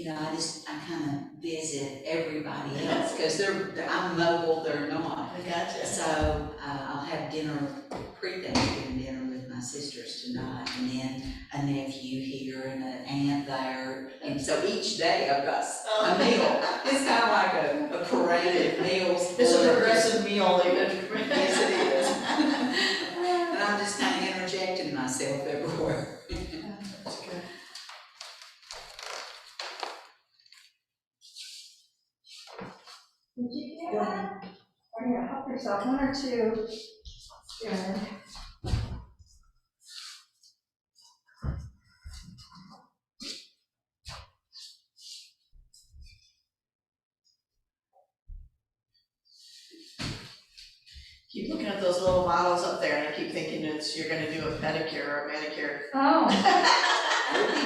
I kind of visit everybody else, because I'm mobile, they're not. I gotcha. So, I'll have dinner, pre-Thanksgiving dinner with my sisters tonight, and then a nephew here and an aunt there. And so each day I've got a meal. It's kind of like a parade of meals. It's a progressive meal, even. Yes, it is. And I'm just kind of interjecting myself everywhere. That's good. Did you get that? Or yeah, help yourself, one or two. Good. Keep looking at those little models up there, and I keep thinking you're gonna do a pedicure or a manicure. Oh, That would be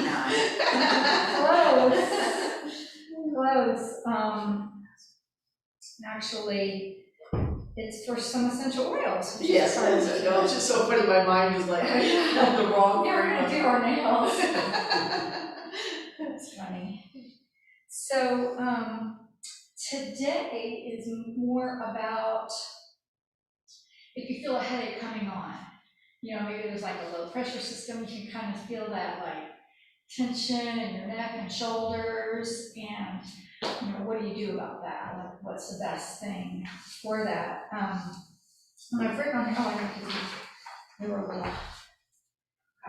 close. nice. Actually, it's for some essential oils. which is Yes, fun. it's just so funny, my mind was like, the wrong Yeah, we're word. gonna do our nails. That's funny. So, today is more about if you feel a headache coming on. Maybe there's like a low pressure system, you can kind of feel that like tension in your neck and shoulders, and what do you do about that? Like, what's the best thing for that? When I've written on here, I have to do a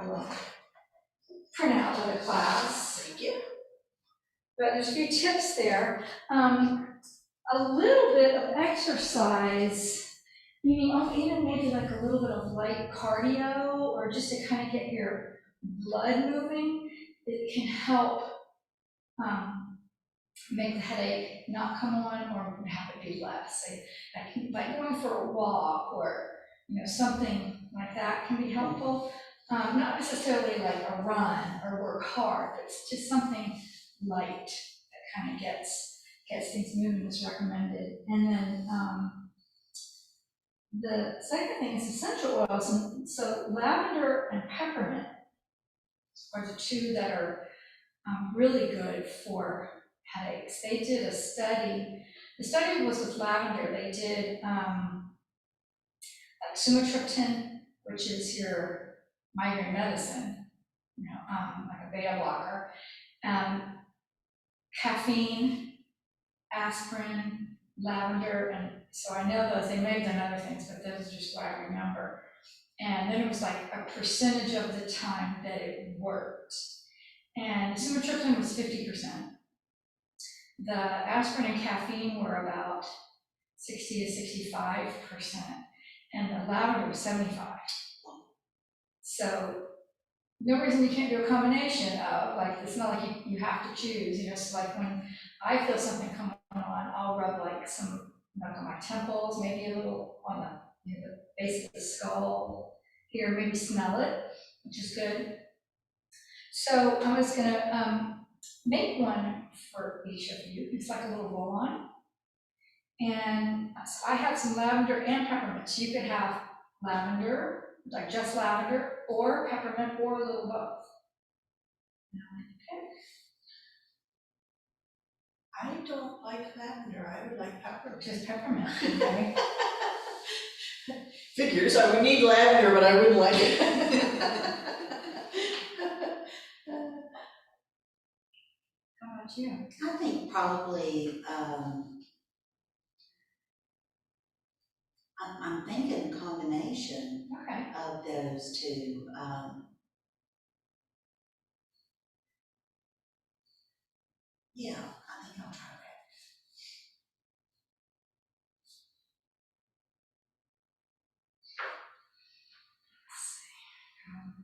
little printout of the class. Thank you. But there's a few tips there. A little bit of exercise, even maybe like a little bit of light cardio, or just to kind of get your blood moving, it can help make the headache not come on or have it be less. Like going for a walk or something like that can be helpful. Not necessarily like a run or work hard, but it's just something light that kind of gets things moving is recommended. And then the second thing is essential oils. And so lavender and peppermint are the two that are really good for headaches. They did a study. The study was with lavender. They did like sumatriptan, which is your migraine medicine, like a beta blocker, caffeine, aspirin, lavender, and so I know those. They may have done other things, but those are just what I remember. And then it was like a percentage of the time that it worked. And sumatriptan was 50%. The aspirin and caffeine were about 60 to 65%, and the lavender was 75. So no reason you can't do a combination of, like, it's not like you have to choose, it's like when I feel something coming on, I'll rub like some, on my temples, maybe a little on the base of the skull here, maybe smell it, which is good. So I was gonna make one for each of you. It's like a little roll-on. And so I have some lavender and peppermint. So you could have lavender, like just lavender, or peppermint, or a little both. Okay. I don't like lavender, I would like peppermint. Just peppermint, okay? Figures, I would need lavender, but I wouldn't like it. How about you? I think probably, I'm thinking a combination Okay. of those two. Yeah, I think I'll try that.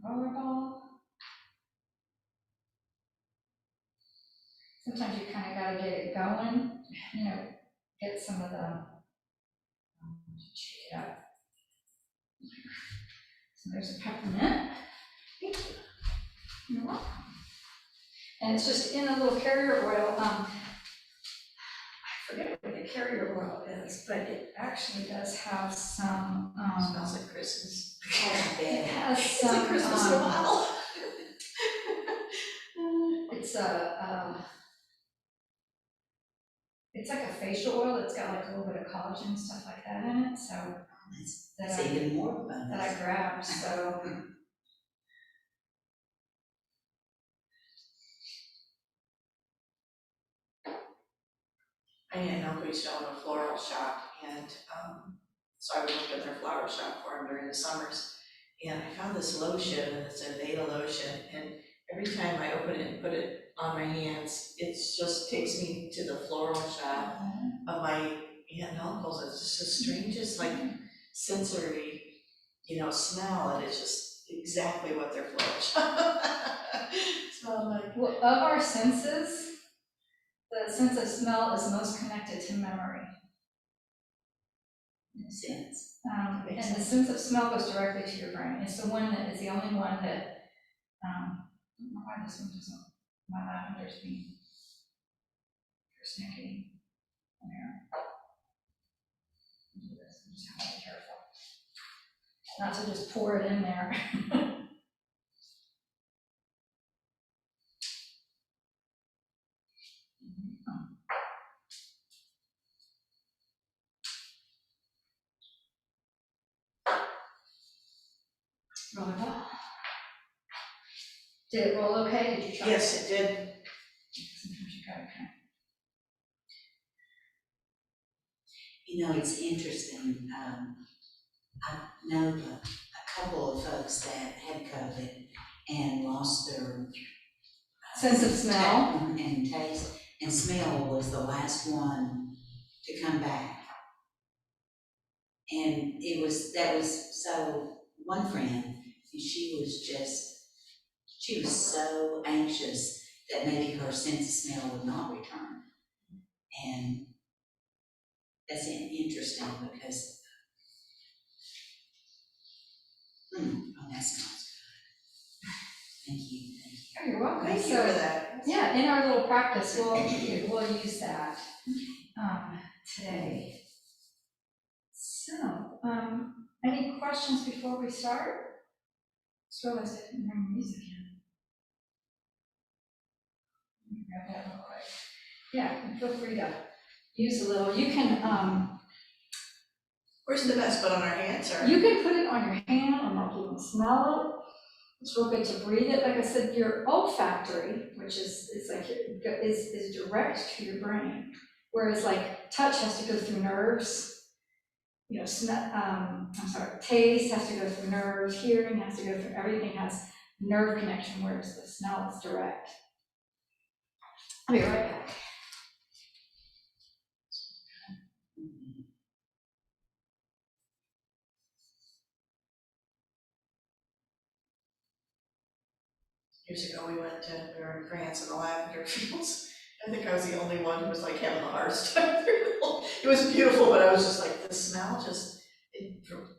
Rollerball. Sometimes you kind of got to get it going, get some of the, shake it up. So there's a peppermint. Thank you. You're welcome. And it's just in a little carrier oil. I forget what the carrier oil is, but it actually does have some. Smells like Christmas. It has It's some. like Christmas in a bottle. It's a it's like a facial oil, it's got like a little bit of collagen and stuff like that in it, so That's even more fun. that I grabbed, so. I had an uncle who used to own a floral shop, and so I would look at their flower shop for him during the summers. And I found this lotion, and it's a Veda lotion, and every time I open it and put it on my hands, it just takes me to the floral shop of my aunt and uncles. It's just the strangest, like, sensory, smell, and it's just exactly what their floral shop. So I'm like, Well, of our senses, the sense of smell is most connected to memory. Makes sense. And the sense of smell goes directly to your brain. It's the one that is the only one that, I don't know why this one doesn't, my lavender's being persnickety. There. Do this, I'm just have to be careful. Not to just pour it in there. Roll it up. Did it roll okay? Did you try? yes, it did. Sometimes you gotta kind It's interesting, I know a couple of folks that had COVID and lost their sense of smell. and taste, and smell was the last one to come back. And that was, so one friend, she was so anxious that maybe her sense of smell would not return. And that's interesting because, that smells good. Thank you. Oh, you're welcome. Thank you So, for that. yeah, in our little practice, we'll use that today. So, any questions before we start? Just realized I didn't bring music in. Let me grab that real quick. Yeah, feel free to use a little. You can Where's the best, put on our hands, or? you can put it on your hand and like you can smell it. It's real good to breathe it. Like I said, your olfactory, which is direct to your brain, whereas like touch has to go through nerves. Taste has to go through nerves. Hearing has to go through. Everything has nerve connection, whereas the smell is direct. I'll be right back. Years ago, we were in France in the lavender fields. I think I was the only one who was like having the hardest time. It was beautiful, but I was just like, the smell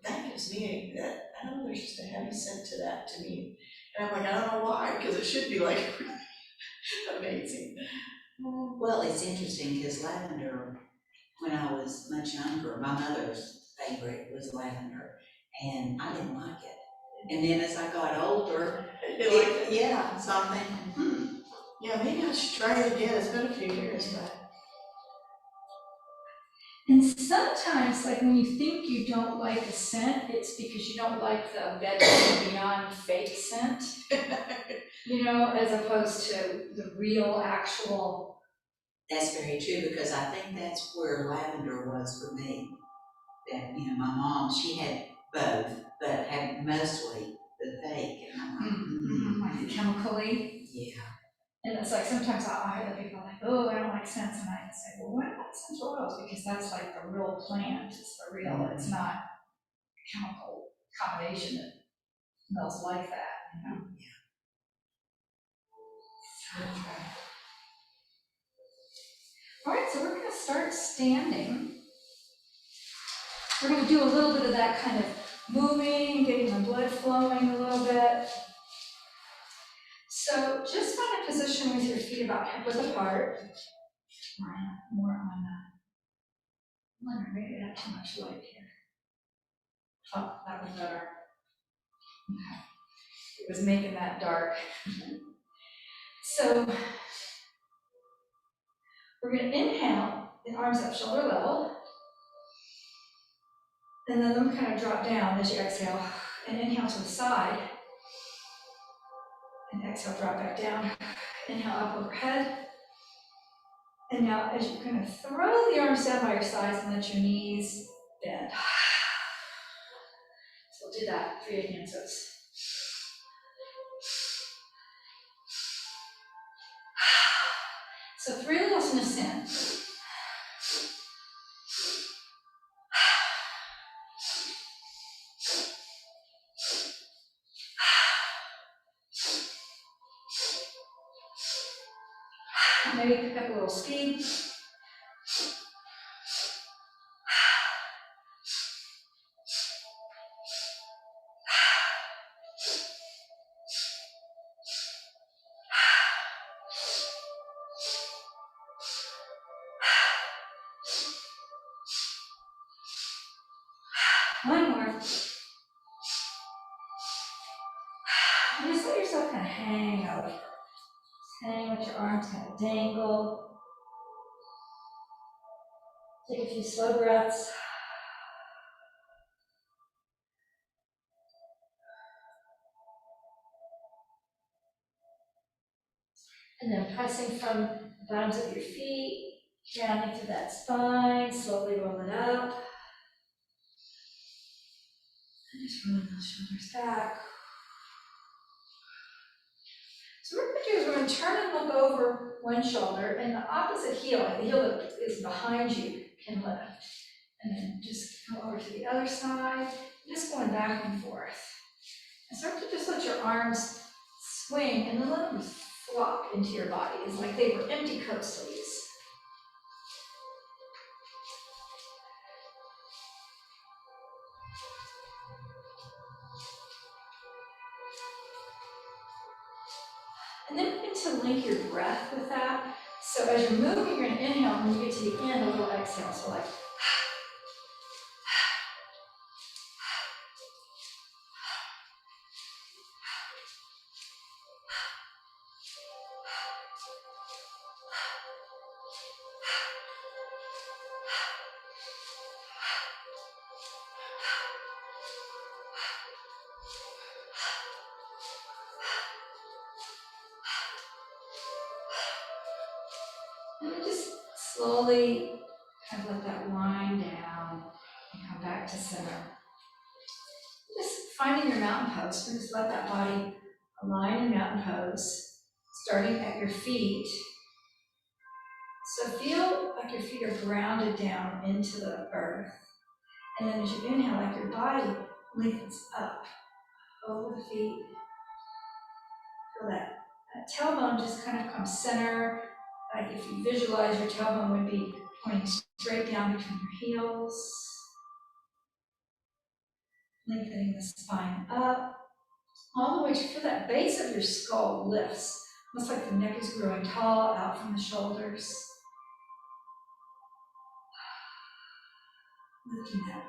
that gives me that, I don't know, there's just a heavy scent to that to me. And I'm like, I don't know why, because it should be like amazing. Well, it's interesting because lavender, when I was much younger, my mother's favorite was lavender, and I didn't like it. And then as I got older, yeah, so I'm thinking, Yeah, maybe I should try it again. It's been a few years, but. And sometimes, like when you think you don't like a scent, it's because you don't like the Above and Beyond fake scent, as opposed to the real, actual. that's very true, because I think that's where lavender was for me. That, my mom, she had both, but had mostly the fake, and I'm like, Like chemically. yeah. And it's like sometimes I hear the people like, oh, I don't like scents, and I say, well, why not essential oils? Because that's like the real plant, it's the real, it's not a chemical combination that smells like that, Yeah. All right, so we're gonna start standing. We're gonna do a little bit of that kind of moving, getting the blood flowing a little bit. So just find a position with your feet about hip width apart. More on that. Maybe I have too much light here. Oh, that was better. Okay. It was making that dark. So we're gonna inhale the arms up shoulder level. And then let them kind of drop down as you exhale. And inhale to the side. And exhale, drop back down. Inhale up overhead. And now as you kind of throw the arms down by your sides and let your knees bend. So we'll do that 3 again. So it's so 3 little in a sin. Maybe pick up a little speed. One more. And just let yourself kind of hang over. Just hang with your arms kind of dangle. Take a few slow breaths. And then pressing from the bottoms of your feet, grounding through that spine, slowly roll it up. And just rolling those shoulders back. So what we're going to do is we're going to turn and look over one shoulder, and the opposite heel, like the heel that is behind you, can lift. And then just go over to the other side, just going back and forth. And start to just let your arms swing, and then let them flop into your body. It's like they were empty coat sleeves. And then begin to link your breath with that. So as you're moving, you're going to inhale, and when you get to the end, a little exhale. So like, and then just slowly kind of let that wind down and come back to center. Just finding your mountain pose, so just let that body align in mountain pose, starting at your feet. So feel like your feet are grounded down into the earth. And then as you inhale, like your body lengthens up over the feet. Feel that tailbone just kind of comes center. Like if you visualize your tailbone would be pointing straight down between your heels. Lengthening the spine up. All the way to feel that base of your skull lifts. Almost like the neck is growing tall out from the shoulders. Lifting that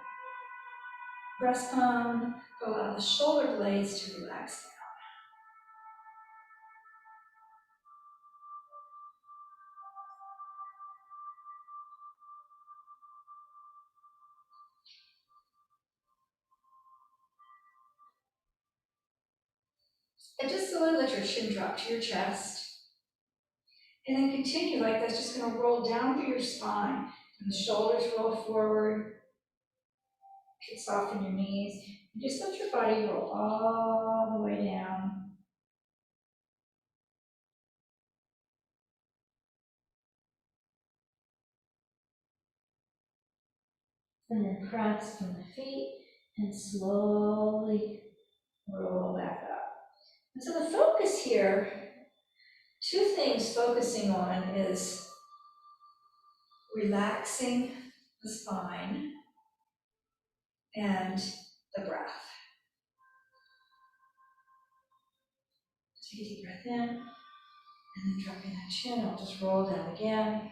breastbone, allow the shoulder blades to relax down. And just slowly let your chin drop to your chest. And then continue like that's just going to roll down through your spine. And the shoulders roll forward. You can soften your knees. And just let your body roll all the way down. And then press from the feet and slowly roll back up. And so the focus here, 2 things focusing on is relaxing the spine and the breath. Take a deep breath in, and then dropping that chin, I'll just roll down again.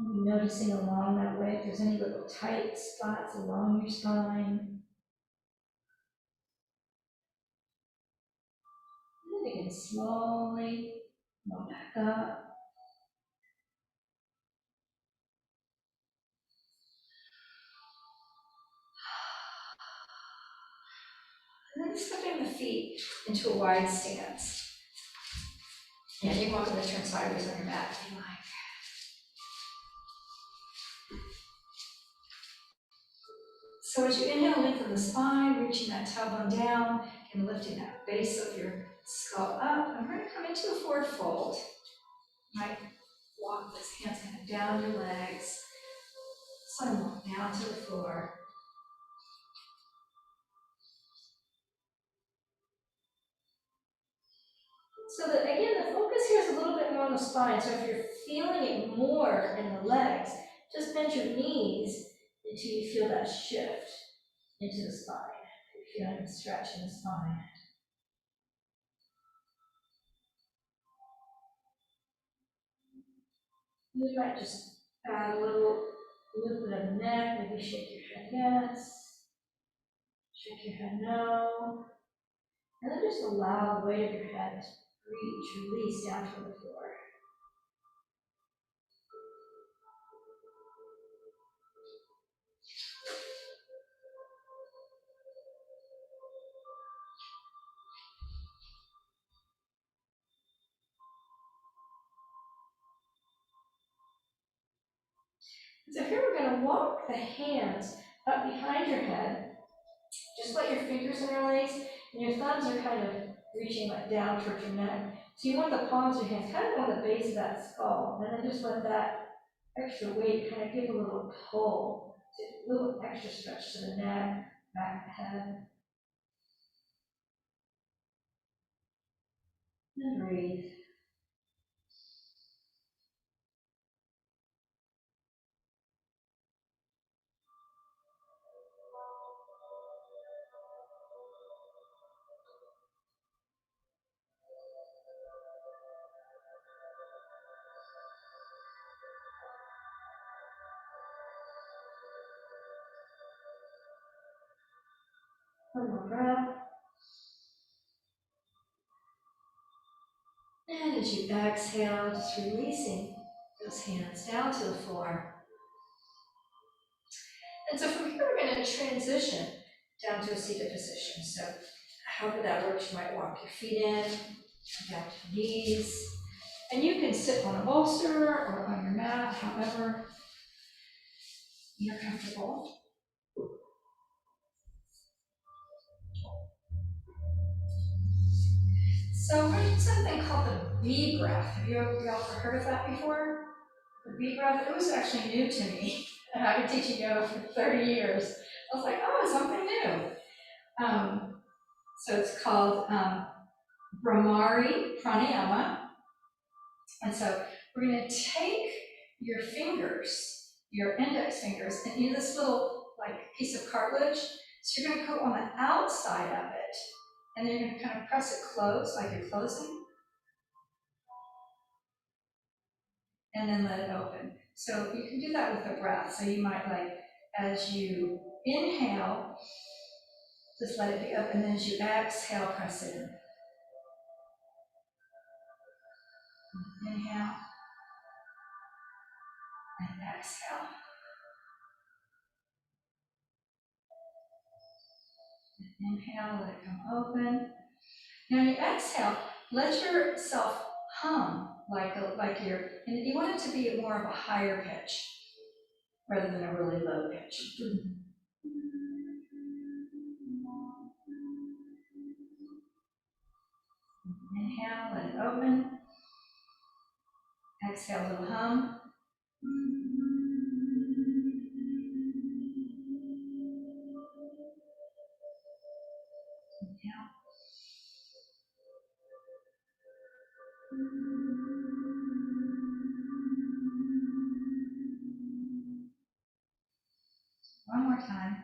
And noticing along that way if there's any little tight spots along your spine. Begin slowly, roll back up. And then slipping the feet into a wide stance. Yeah, you can welcome to turn sideways on your mat if you like. So as you inhale, lengthen the spine, reaching that tailbone down and lifting that base of your skull up. And we're going to come into a forward fold. You might walk those hands kind of down your legs. Slowly walk down to the floor. So that, again, the focus here is a little bit more on the spine. So if you're feeling it more in the legs, just bend your knees until you feel that shift into the spine. You're feeling a stretch in the spine. You might just add a little movement of the neck, maybe shake your head yes, shake your head no, and then just allow the weight of your head to release down to the floor. So here we're going to walk the hands up behind your head. Just let your fingers interlace, and your thumbs are kind of reaching like down towards your neck. So you want the palms of your hands kind of on the base of that skull, and then just let that extra weight kind of give a little pull, a little extra stretch to the neck, back, the head. And breathe. One more breath. And as you exhale, just releasing those hands down to the floor. And so from here, we're going to transition down to a seated position. So however that works, you might walk your feet in, down to your knees. And you can sit on a bolster or on your mat, however you're comfortable. So we're doing something called the bee breath. Have you ever heard of that before? The bee breath, it was actually new to me. And I've been teaching yoga for 30 years. I was like, oh, something new. So it's called Bhramari Pranayama. And so we're going to take your fingers, your index fingers, and in this little like piece of cartilage. So you're going to go on the outside of it, and then you're going to kind of press it closed, like you're closing, and then let it open. So you can do that with the breath. So you might as you inhale, just let it be up, and then as you exhale, press it in. Inhale, and exhale. Inhale, let it come open. Now you exhale, let yourself hum like you're, and you want it to be more of a higher pitch rather than a really low pitch. Inhale, let it open. Exhale, a little hum. Inhale. One more time.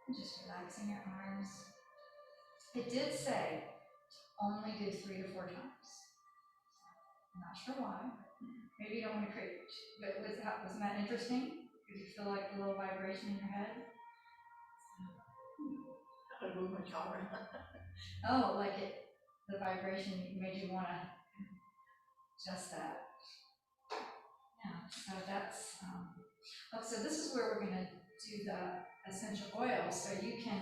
Just relaxing your arms. It did say only do 3 to 4 times. I'm not sure why. Maybe you don't want to create, but wasn't that interesting? Did you feel like a little vibration in your head? I would move my jaw around. Oh, like the vibration made you want to adjust that. Yeah, so that's, so this is where we're going to do the essential oil. So you can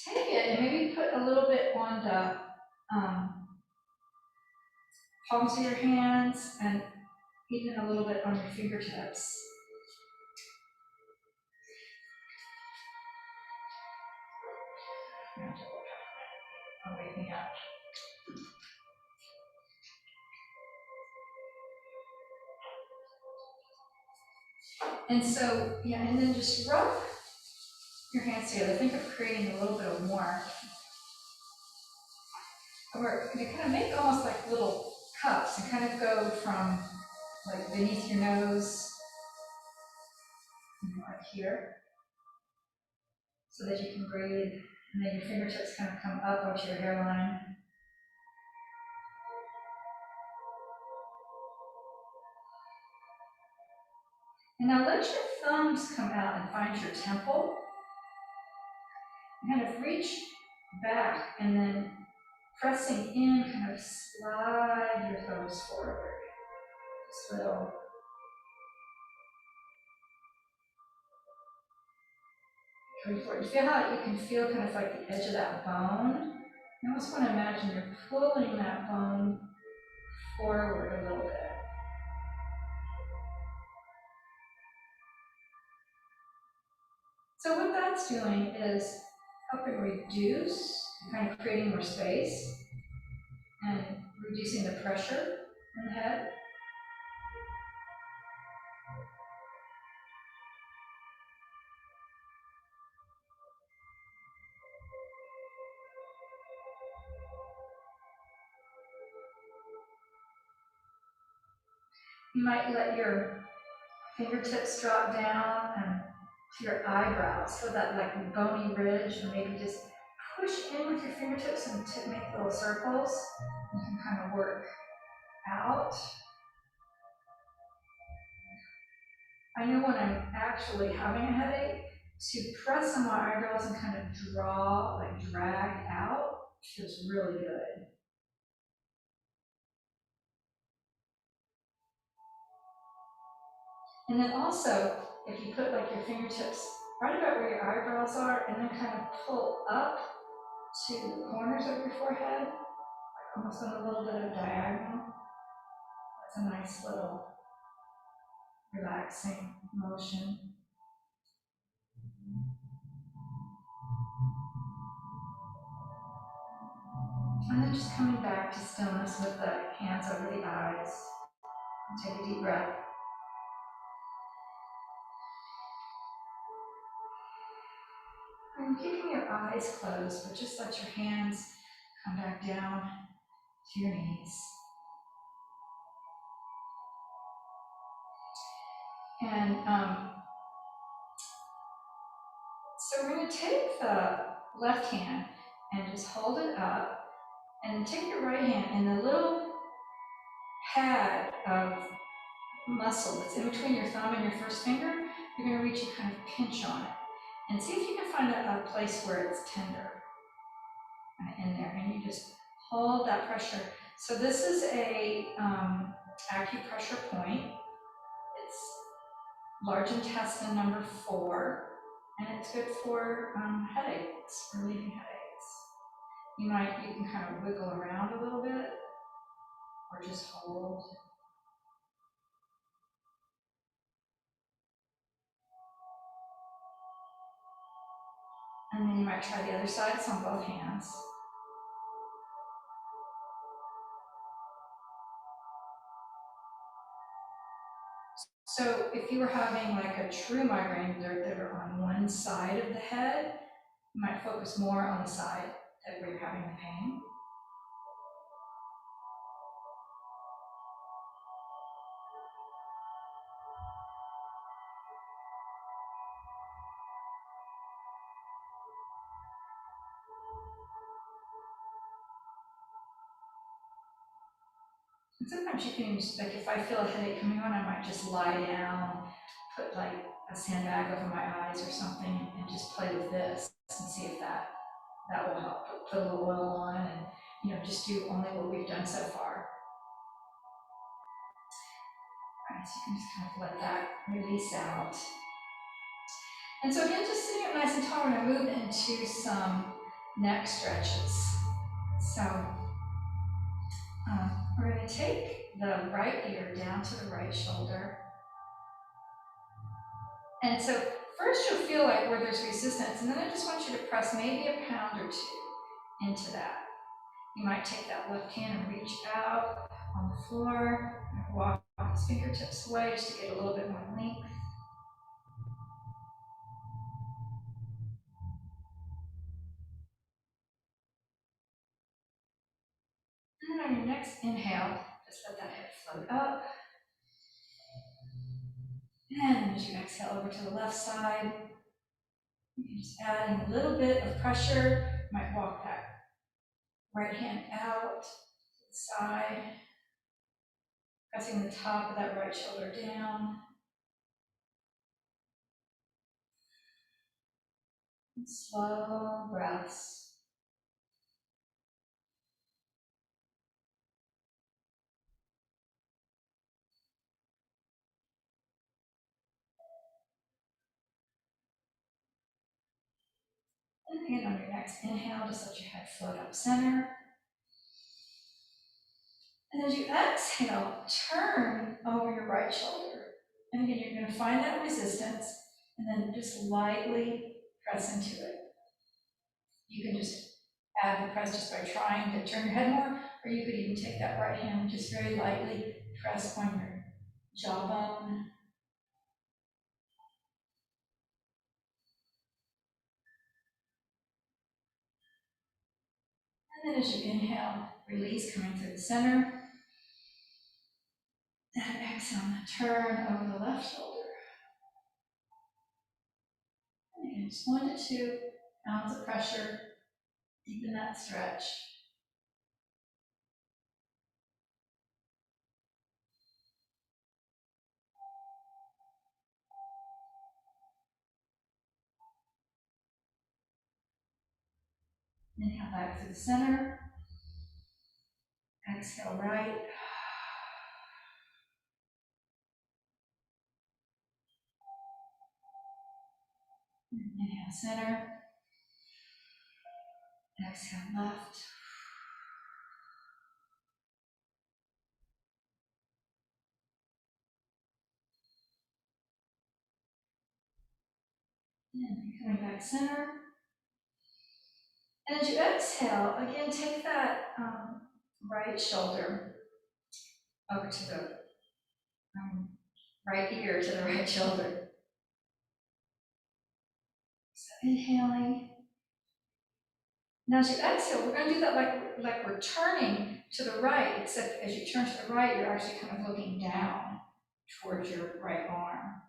take it and maybe put a little bit on the palms of your hands and even a little bit on your fingertips. Oh, wake me up. And so, yeah, and then just rub your hands together. Think of creating a little bit of warmth. Or you kind of make almost like little cups and kind of go from like beneath your nose, like here, so that you can breathe. And then your fingertips kind of come up onto your hairline. And now let your thumbs come out and find your temple. Kind of reach back and then pressing in, kind of slide your thumbs forward. Just little. You feel how you can feel kind of like the edge of that bone. You almost want to imagine you're pulling that bone forward a little bit. So what that's doing is helping reduce, kind of creating more space and reducing the pressure in the head. You might let your fingertips drop down and to your eyebrows, so that like bony ridge, and maybe just push in with your fingertips and make little circles. You can kind of work out. I know when I'm actually having a headache, to press on my eyebrows and kind of draw, like drag out, feels really good. And then also, if you put like your fingertips right about where your eyebrows are, and then kind of pull up to the corners of your forehead, like almost on a little bit of diagonal, that's a nice little relaxing motion. And then just coming back to stillness with the hands over the eyes. Take a deep breath. And keeping your eyes closed, but just let your hands come back down to your knees. And so we're going to take the left hand and just hold it up, and take your right hand and the little pad of muscle that's in between your thumb and your first finger, you're going to reach and kind of pinch on it. And see if you can find a place where it's tender in there, and you just hold that pressure. So this is a acupressure point. It's large intestine number 4, and it's good for headaches, relieving headaches. You can kind of wiggle around a little bit, or just hold. And then you might try the other side. It's on both hands. So if you were having like a true migraine that are on one side of the head, you might focus more on the side where you're having the pain. And sometimes you can just, like, if I feel a headache coming on, I might just lie down, put like a sandbag over my eyes or something, and just play with this and see if that will help. Put a little oil on and, just do only what we've done so far. All right, so you can just kind of let that release out. And so again, just sitting up nice and tall, we're gonna move into some neck stretches. So we're gonna take the right ear down to the right shoulder. And so first you'll feel like where there's resistance, and then I just want you to press maybe a pound or two into that. You might take that left hand and reach out on the floor, and walk its fingertips away just to get a little bit more length. And then on your next inhale, just let that head float up. And as you exhale over to the left side, you can just add in a little bit of pressure. You might walk that right hand out to the side, pressing the top of that right shoulder down. And slow breaths. And again, on your next inhale, just let your head float up center. And as you exhale, turn over your right shoulder. And again, you're going to find that resistance and then just lightly press into it. You can just add the press just by trying to turn your head more, or you could even take that right hand and just very lightly press on your jawbone. And then as you inhale, release coming through the center. And exhale, turn over the left shoulder. And again, just 1 to 2 pounds of pressure, deepen that stretch. Inhale back to the center. Exhale right. Inhale center. Exhale left. And coming back center. And as you exhale, again, take that right shoulder over to the right ear to the right shoulder. So inhaling. Now as you exhale, we're going to do that like we're turning to the right, except as you turn to the right, you're actually kind of looking down towards your right arm.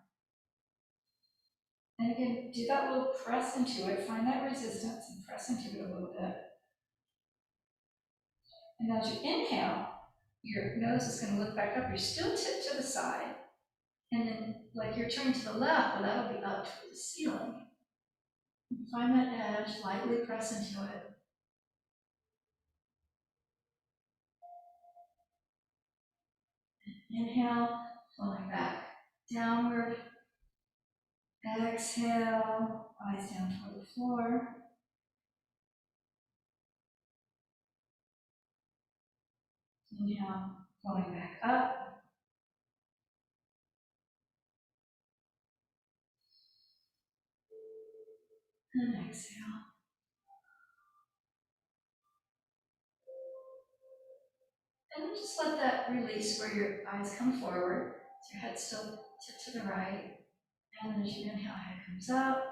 And again, do that little press into it, find that resistance and press into it a little bit. And as you inhale, your nose is going to look back up. You're still tipped to the side. And then, like you're turning to the left, but that'll be up toward the ceiling. Find that edge, lightly press into it. Inhale, flowing back downward. Exhale, eyes down toward the floor. Inhale, flowing back up. And exhale. And then just let that release where your eyes come forward. So your head's still tipped to the right. And then as you inhale, head comes up.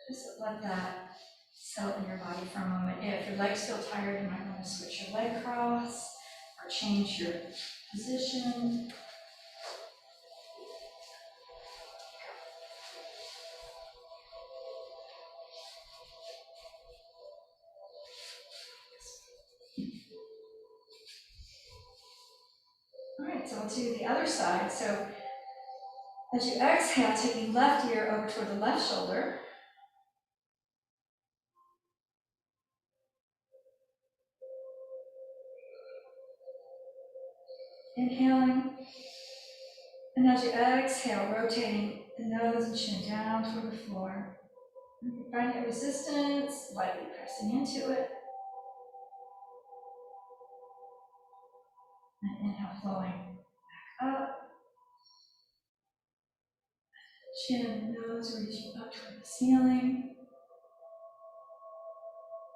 Just let that settle in your body for a moment. If your leg's still tired, you might want to switch your leg cross or change your position. so we'll do the other side. So as you exhale, taking left ear over toward the left shoulder. Inhaling. And as you exhale, rotating the nose and chin down toward the floor. If you find any resistance, lightly pressing into it. And inhale, flowing back up. Chin and nose reaching up toward the ceiling.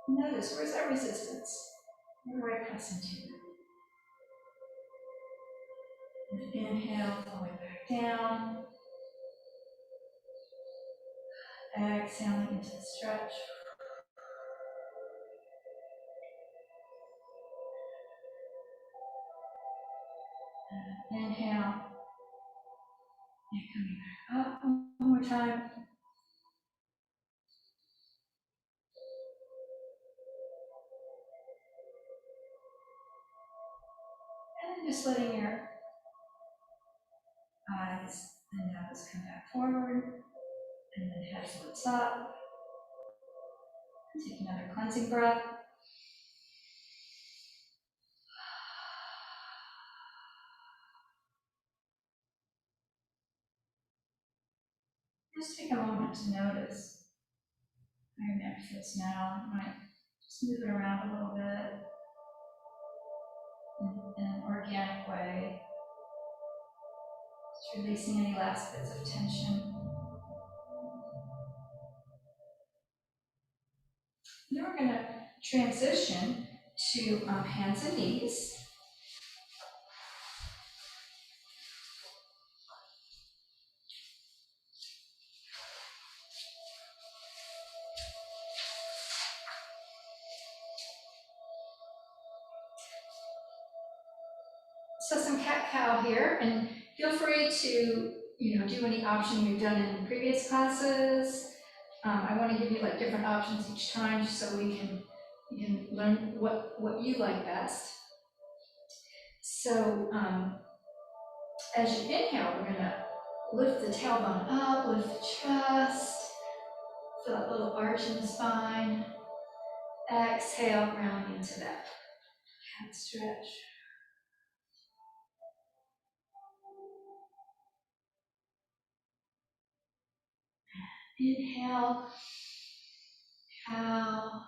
Notice, where's that resistance? Where do I press into it? And inhale, flowing back down. Exhaling into the stretch. And inhale. And coming back up one more time. And then just letting your eyes and nose come back forward. And then head lifts up. Take another cleansing breath. Just take a moment to notice how your neck feels now. You might just move it around a little bit in an organic way. Just releasing any last bits of tension. Then we're going to transition to hands and knees. So some cat-cow here, and feel free to, do any option you've done in previous classes. I want to give you like different options each time, just so you can learn what you like best. So as you inhale, we're gonna lift the tailbone up, lift the chest, feel that little arch in the spine. Exhale, ground into that cat stretch. Inhale, cow.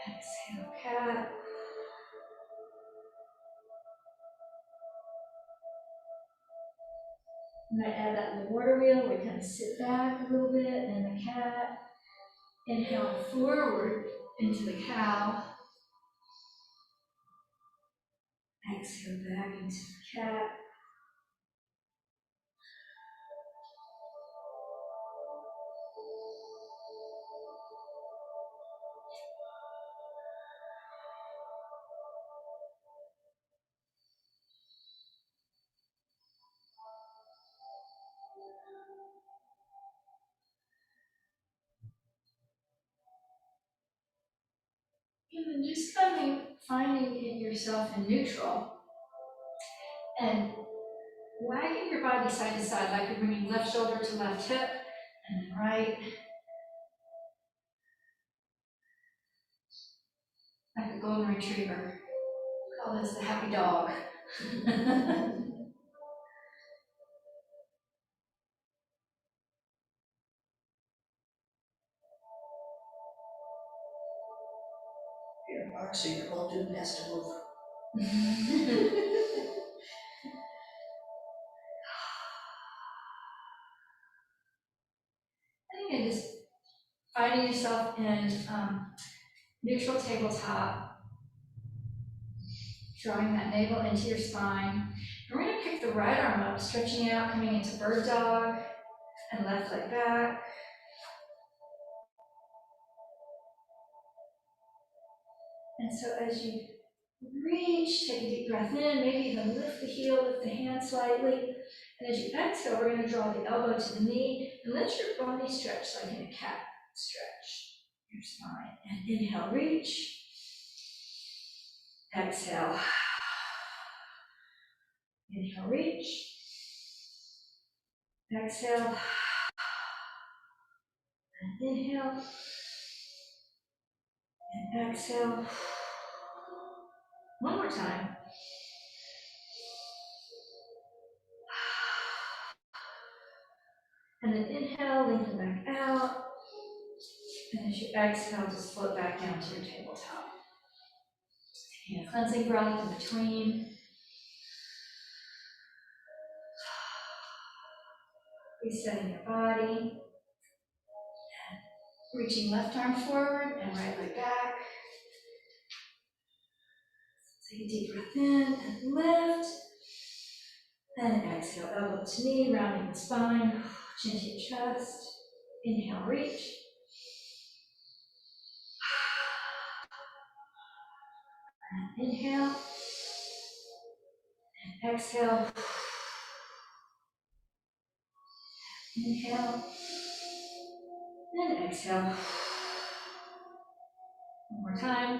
Exhale, cat. I'm going to add that in the water wheel. We kind of sit back a little bit, and the cat. Inhale forward into the cow. Exhale back into the cat. And then just finding yourself in neutral and wagging your body side to side, like you're bringing left shoulder to left hip and then right. Like a golden retriever. Call this the happy dog. You're a bark, so your whole dude has to move. And again, just finding yourself in neutral tabletop, drawing that navel into your spine. And we're going to pick the right arm up, stretching out, coming into bird dog, and left leg back. And so as you reach, take a deep breath in, maybe even lift the heel, lift the hand slightly. And as you exhale, we're going to draw the elbow to the knee and let your body stretch like in a cat stretch your spine. And inhale, reach. Exhale. Inhale, reach. Exhale. And inhale. And exhale. One more time. And then inhale, lengthen back out. And as you exhale, just float back down to your tabletop. And cleansing breath in between. Resetting your body. Reaching left arm forward and right leg back. Take a deep breath in and lift. And exhale, elbow to knee, rounding the spine, chin to your chest. Inhale, reach. And inhale. And exhale. Inhale. And exhale. One more time.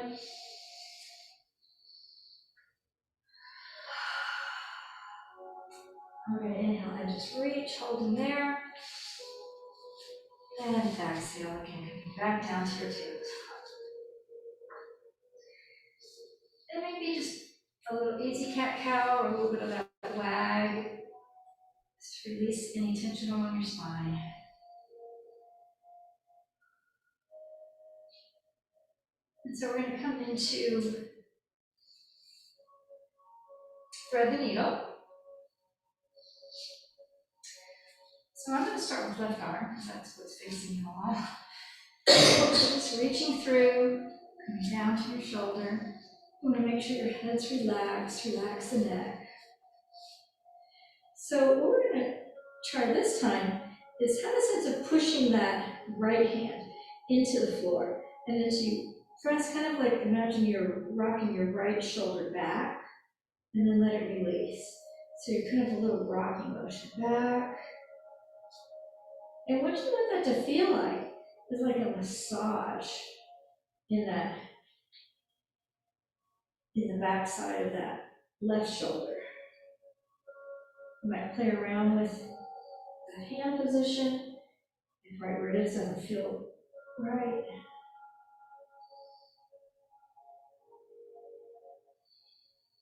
All right, inhale and just reach, holding there. And exhale again, coming back down to your tabletop. And maybe just a little easy cat-cow or a little bit of that wag. Just release any tension along your spine. And so we're going to come into thread the needle. So I'm going to start with left arm, because that's what's facing the wall. Just reaching through, coming down to your shoulder. You want to make sure your head's relaxed, relax the neck. So what we're going to try this time is have a sense of pushing that right hand into the floor. And as you press, kind of like imagine you're rocking your right shoulder back, and then let it release. So you're kind of a little rocking motion back. And what you want that to feel like is like a massage in the back side of that left shoulder. You might play around with the hand position. If right where it is doesn't feel right.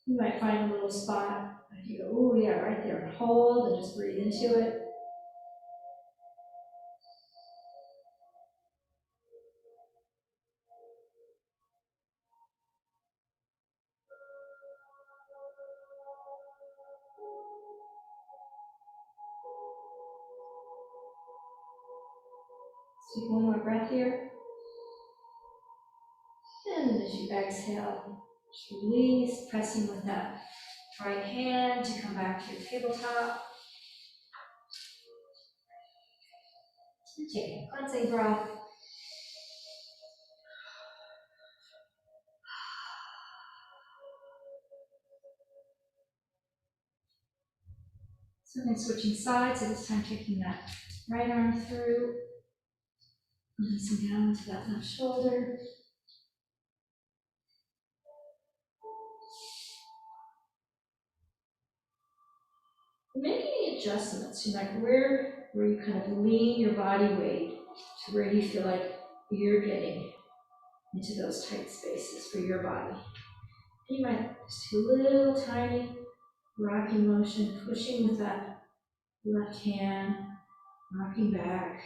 You might find a little spot. If you go, oh yeah, right there, and hold and just breathe into it. So take one more breath here. And then as you exhale, just release, pressing with that right hand to come back to your tabletop. Taking a cleansing breath. So then switching sides, so this time taking that right arm through, releasing down to that left shoulder. Make any adjustments, like where you kind of lean your body weight to where you feel like you're getting into those tight spaces for your body. And you might just do a little tiny rocking motion, pushing with that left hand, rocking back.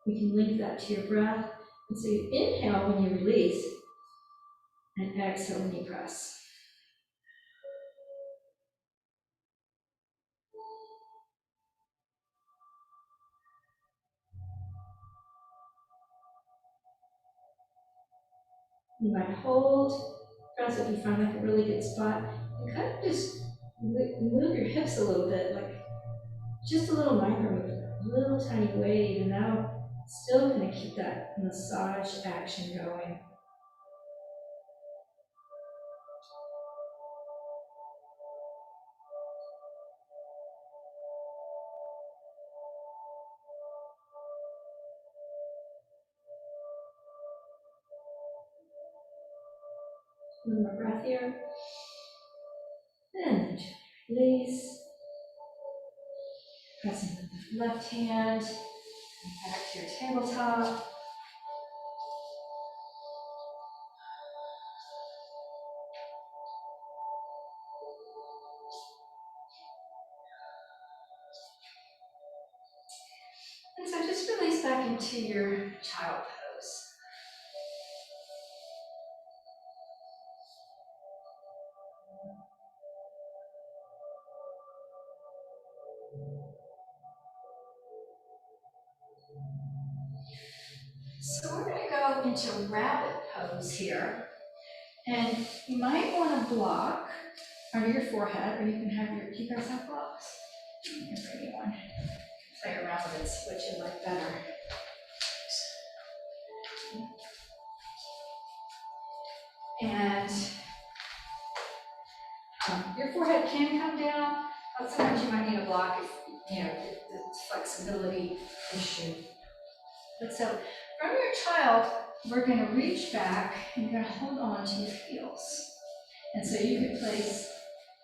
You can link that to your breath. And so you inhale when you release, and exhale when you press. You might hold, press if you find like a really good spot, and kind of just move your hips a little bit, like just a little micro movement, a little tiny wave, and now still going to keep that massage action going. One more breath here. And then gently release. Pressing with the left hand, back to your tabletop. And so just release back into your child pose. So we're going to go into rabbit pose here. And you might want to block under your forehead, or you can have your, do you guys have blocks? You can bring me one. Play around with it, see what you like better. And your forehead can come down, but sometimes you might need a block if, the flexibility issue. But so from your child, we're going to reach back and you're going to hold on to your heels. And so you can place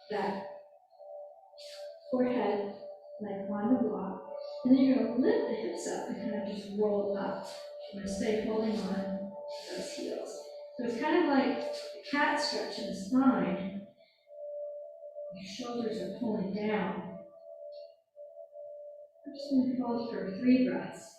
that forehead like on the block, and then you're going to lift the hips up and kind of just roll up. You're going to stay holding on to those heels. So it's kind of like a cat stretch in the spine. Your shoulders are pulling down. I'm just going to hold for 3 breaths.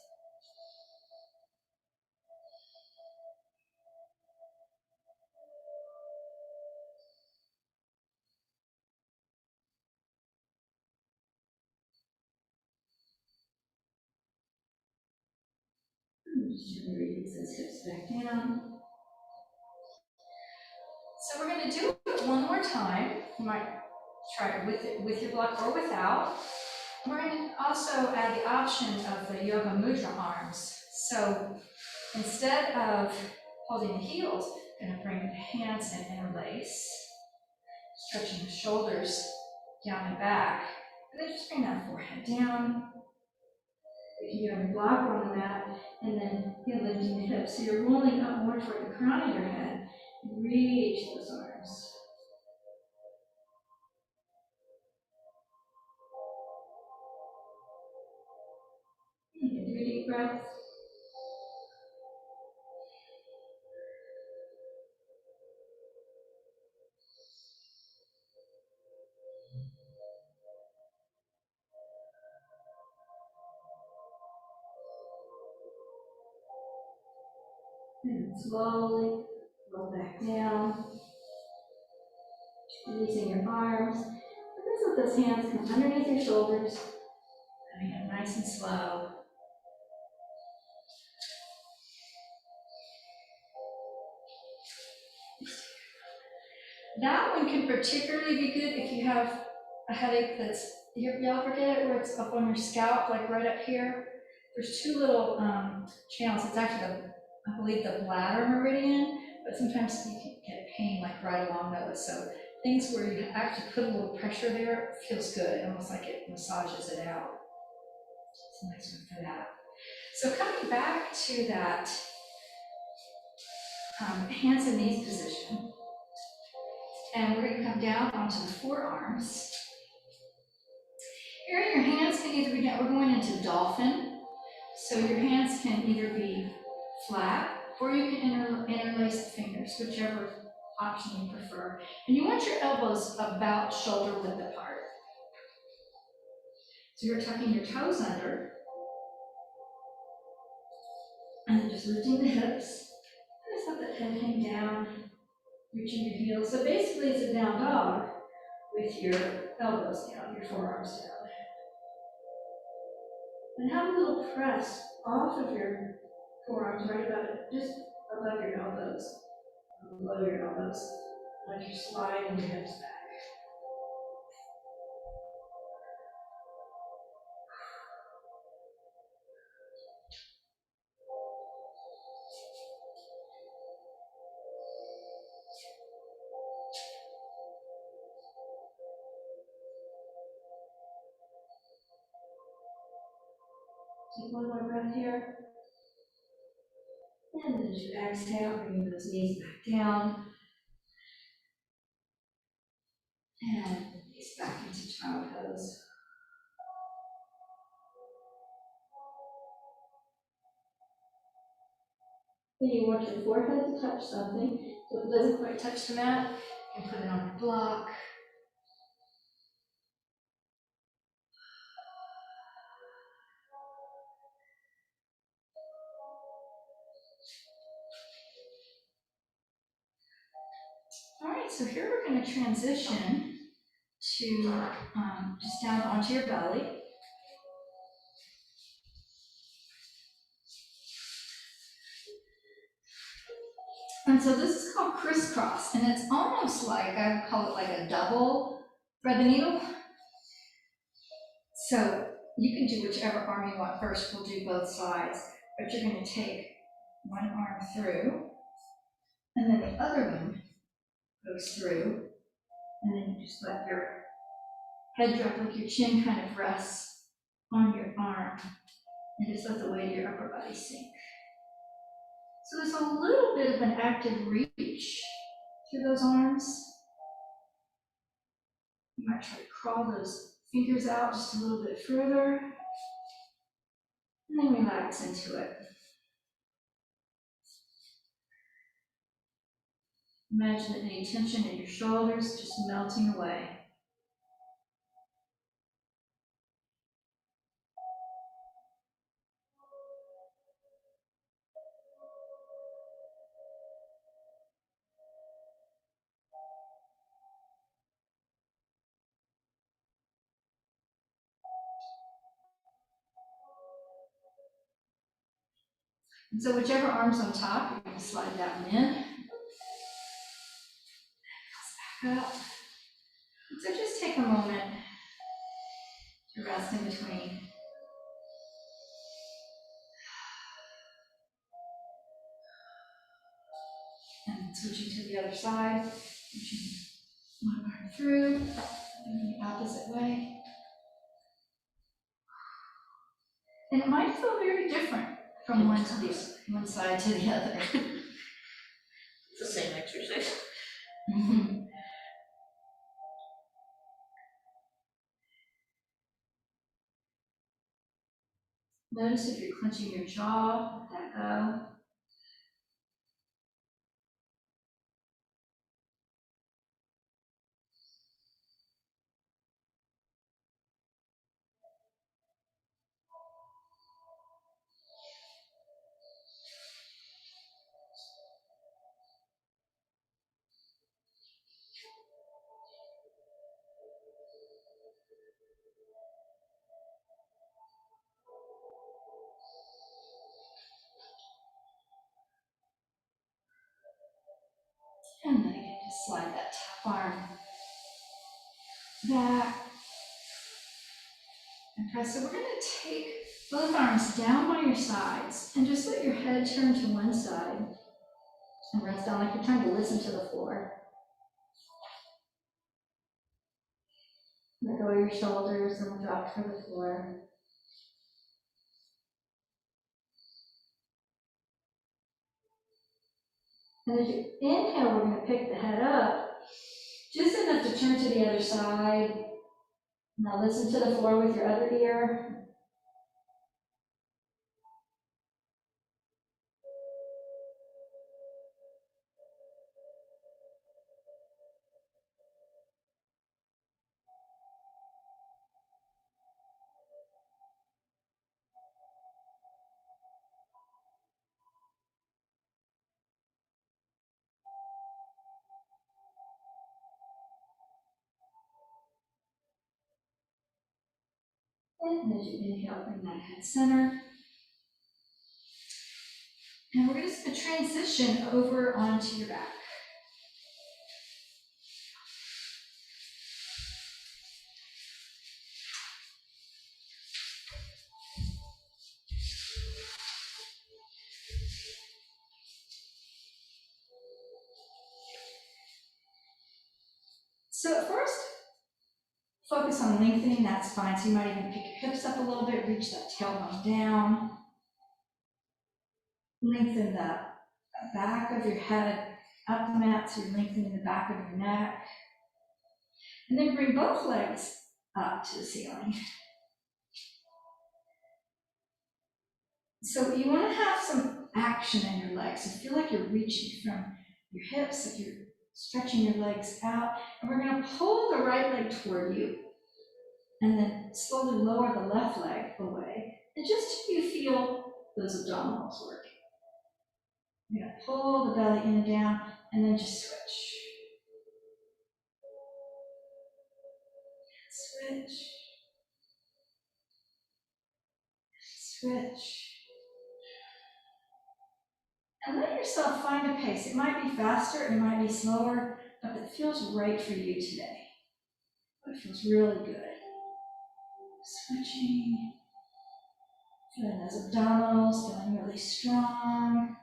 Just gently release those hips back down. So we're going to do it one more time. You might try it with your block or without. We're going to also add the option of the Yoga Mudra arms. So instead of holding the heels, I'm going to bring the hands and interlace, stretching the shoulders down and back, and then just bring that forehead down. You can get on your block or on the mat, and then lifting the hips. So you're rolling up more toward the crown of your head. Reach those arms. You can do a deep breath. And slowly roll back down. Releasing your arms. And just let those hands come underneath your shoulders. Coming up nice and slow. That one can particularly be good if you have a headache that's, y'all ever get it where it's up on your scalp, like right up here? There's 2 little channels. It's actually, I believe, the bladder meridian, but sometimes you can get pain like right along those. So things where you actually put a little pressure there feels good, almost like it massages it out. It's a nice one for that. So coming back to that hands and knees position, and we're going to come down onto the forearms. Here, your hands can either be down, we're going into dolphin, so your hands can either be flat, or you can interlace the fingers, whichever option you prefer. And you want your elbows about shoulder width apart. So you're tucking your toes under, and then just lifting the hips. And just let the head hang down, reaching your heels. So basically it's a down dog with your elbows down, your forearms down. And have a little press off of your forearms right above it, just above your elbows, below your elbows, like you're sliding your hips back. Take one more breath here. And as you exhale, bringing those knees back down. And release back into child pose. Then you want your forehead to touch something. So if it doesn't quite touch the mat, you can put it on your block. All right, so here we're going to transition to just down onto your belly. And so this is called crisscross, and it's almost like, I would call it like a double thread the needle. So you can do whichever arm you want first. We'll do both sides, but you're going to take one arm through, and then the other one goes through, and then you just let your head drop, like your chin kind of rests on your arm, and just let the weight of your upper body sink. So there's a little bit of an active reach through those arms. You might try to crawl those fingers out just a little bit further, and then relax into it. Imagine that any tension in your shoulders just melting away. And so whichever arm's on top, you're going to slide that one in. Back up. So just take a moment to rest in between. And switching to the other side, pushing one arm through, and the opposite way. And it might feel very different from one side to the other. It's the same exercise. Mm-hmm. Notice if you're clenching your jaw, let that go. And then again, just slide that top arm back and press. So we're going to take both arms down by your sides and just let your head turn to one side and rest down like you're trying to listen to the floor. Let go of your shoulders and drop to the floor. And as you inhale, we're going to pick the head up just enough to turn to the other side. Now listen to the floor with your other ear. And as you inhale, bring that head center. And we're just going to transition over onto your back. So at first, focus on lengthening that spine. So you might even pick your hips up a little bit, reach that tailbone down. Lengthen the back of your head up the mat, so you're lengthening the back of your neck. And then bring both legs up to the ceiling. So you want to have some action in your legs. So feel like you're reaching from your hips, like you're stretching your legs out. And we're going to pull the right leg toward you. And then slowly lower the left leg away. And just till you feel those abdominals working. You're going to pull the belly in and down, and then just switch. Switch. Switch. And let yourself find a pace. It might be faster, it might be slower, but it feels right for you today. It feels really good. Switching. Feeling those abdominals, feeling really strong.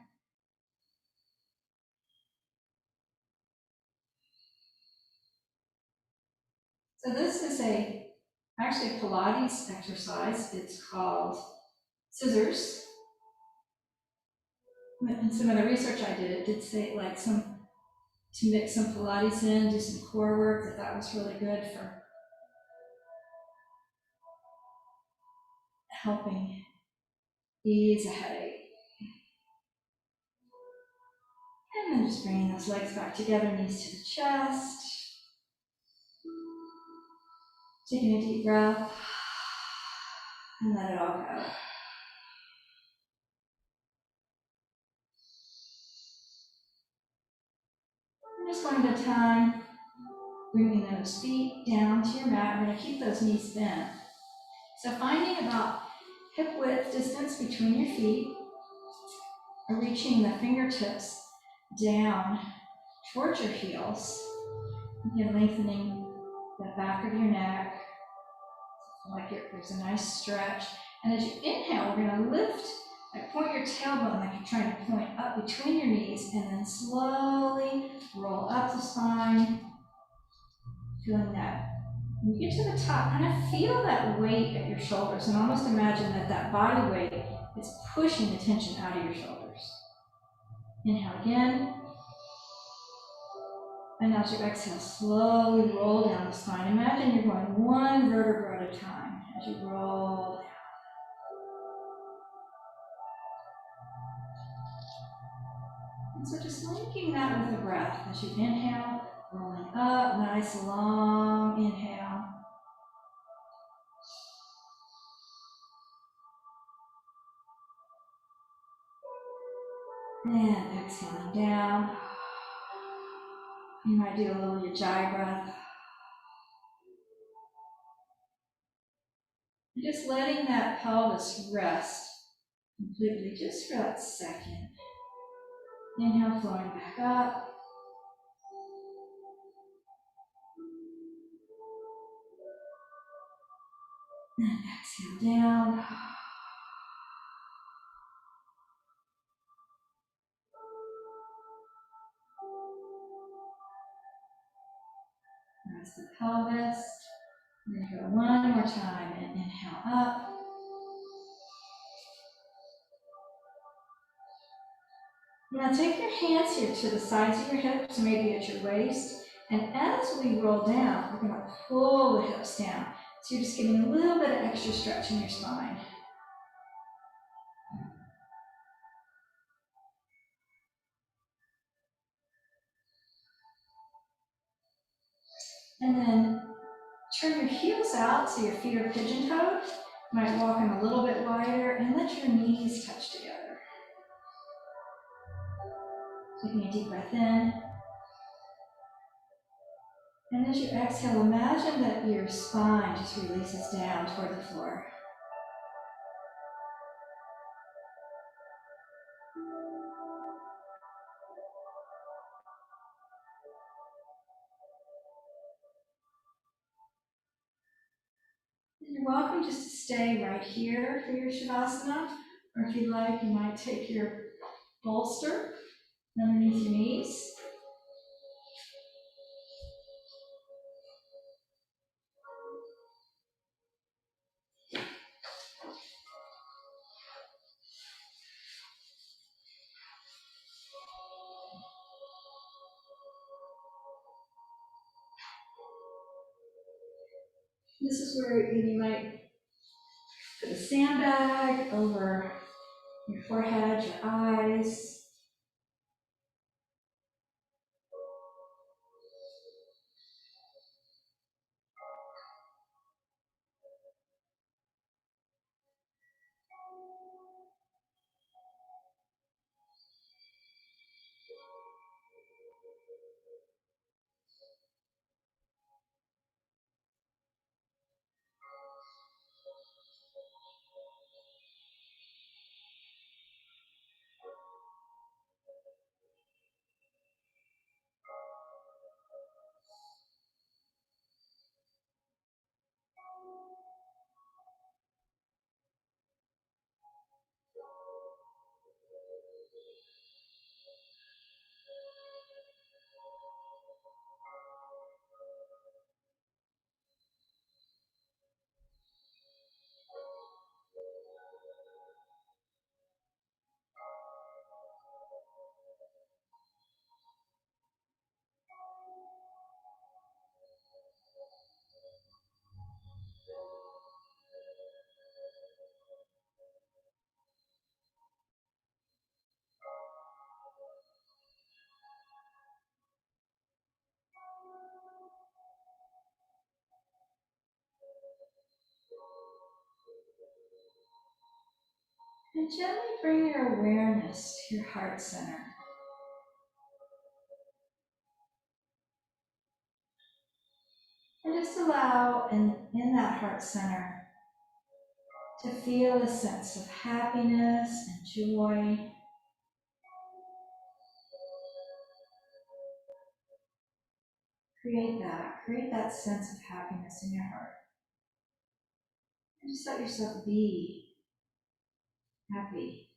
So this is actually a Pilates exercise. It's called scissors. And some of the research I did, it did say like to mix some Pilates in, do some core work, that was really good for helping ease a headache. And then just bringing those legs back together, knees to the chest. Taking a deep breath, and let it all go. And just one at a time, bringing those feet down to your mat. We're going to keep those knees bent. So finding about hip width distance between your feet, or reaching the fingertips down towards your heels. Again, lengthening the back of your neck, like there's a nice stretch. And as you inhale, we're going to lift, like point your tailbone like you're trying to point up between your knees, and then slowly roll up the spine, feeling that. When you get to the top, kind of feel that weight at your shoulders, and almost imagine that body weight is pushing the tension out of your shoulders. Inhale again. And as you exhale, slowly roll down the spine. Imagine you're going one vertebra at a time as you roll down. And so just linking that with the breath as you inhale, rolling up, nice long inhale. And exhaling down. You might do a little Ujjayi breath. And just letting that pelvis rest completely just for that second. Inhale, flowing back up. And exhale down. Rest the pelvis. We're going to go one more time and inhale up. Now take your hands here to the sides of your hips, maybe at your waist. And as we roll down, we're going to pull the hips down. So you're just getting a little bit of extra stretch in your spine. And then turn your heels out so your feet are pigeon-toed. You might walk them a little bit wider and let your knees touch together. Taking a deep breath in. And as you exhale, imagine that your spine just releases down toward the floor. You're welcome just to stay right here for your Shavasana, or if you'd like, you might take your bolster underneath your knees. This is where you might put a sandbag over your forehead, your eyes. And gently bring your awareness to your heart center. And just allow in that heart center to feel a sense of happiness and joy. Create that sense of happiness in your heart. And just let yourself be happy.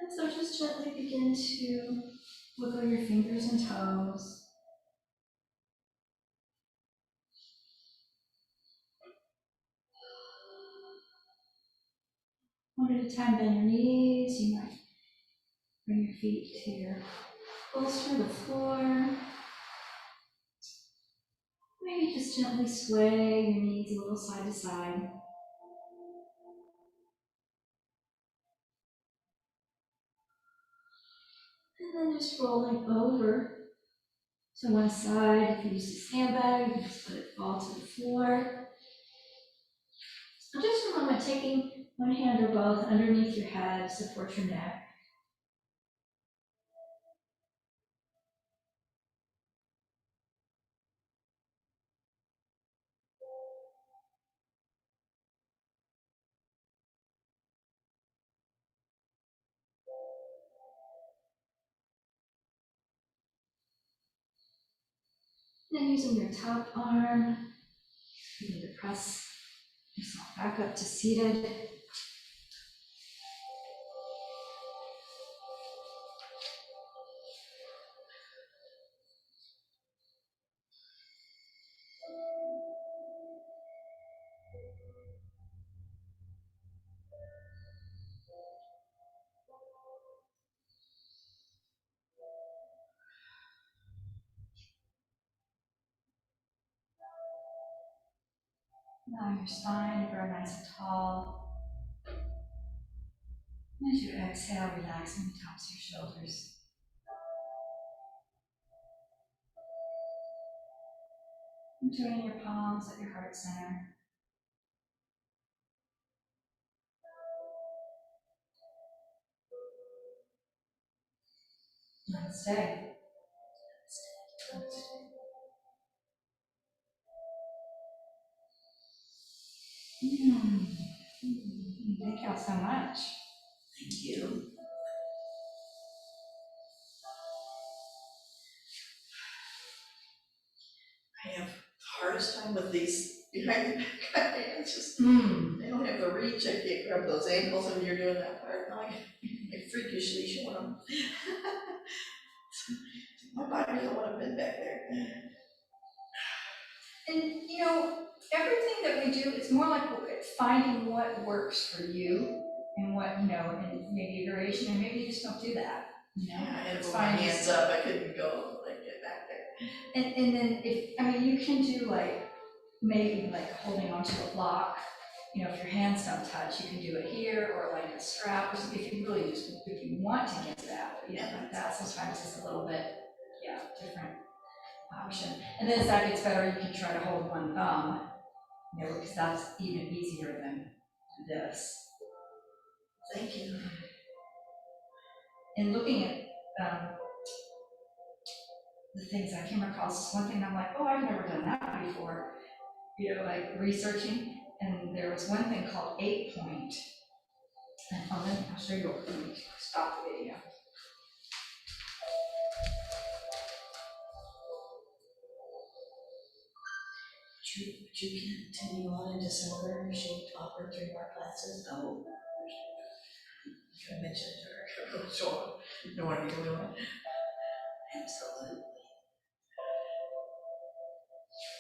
And so just gently begin to wiggle your fingers and toes. One at a time, bend your knees. You might bring your feet to your bolster, the floor. Maybe just gently sway your knees a little side to side. And then just rolling over to one side. If you use a sandbag, you can just let it fall to the floor. And just for a moment, taking one hand or both underneath your head, support your neck. Then using your top arm, begin to press yourself back up to seated. Allow your spine to grow nice and tall. And as you exhale, relaxing the tops of your shoulders. And joining your palms at your heart center. Namaste. Thank y'all so much. Thank you. I have the hardest time with these behind the back hands, just, they don't have the reach, I can't grab those ankles when you're doing that part, now I freakishly showing them. My body doesn't want to bend back there. And you know, everything that we do, it's more like finding what works for you and what, you know, and maybe a variation, and maybe you just don't do that, you know? Yeah, I had to It's put my fine. hands up, I couldn't go, like, get back there. And then if, I mean, you can do like, maybe like holding onto a block, you know, if your hands don't touch, you can do it here, or like a strap, or something, if you really just, if you want to get to that, but yeah, like that sometimes is a little bit, yeah, different option. And then as that gets better, you can try to hold one thumb, you know, because that's even easier than this. Thank you. And looking at the things I came across, one thing I'm like, oh, I've never done that before, you know, like researching, and there was one thing called 8-point. And I'll show you, let me stop the video. Would you continue on in December? She offered 3 more classes. Oh, I mentioned it to her. Sure. No one knew.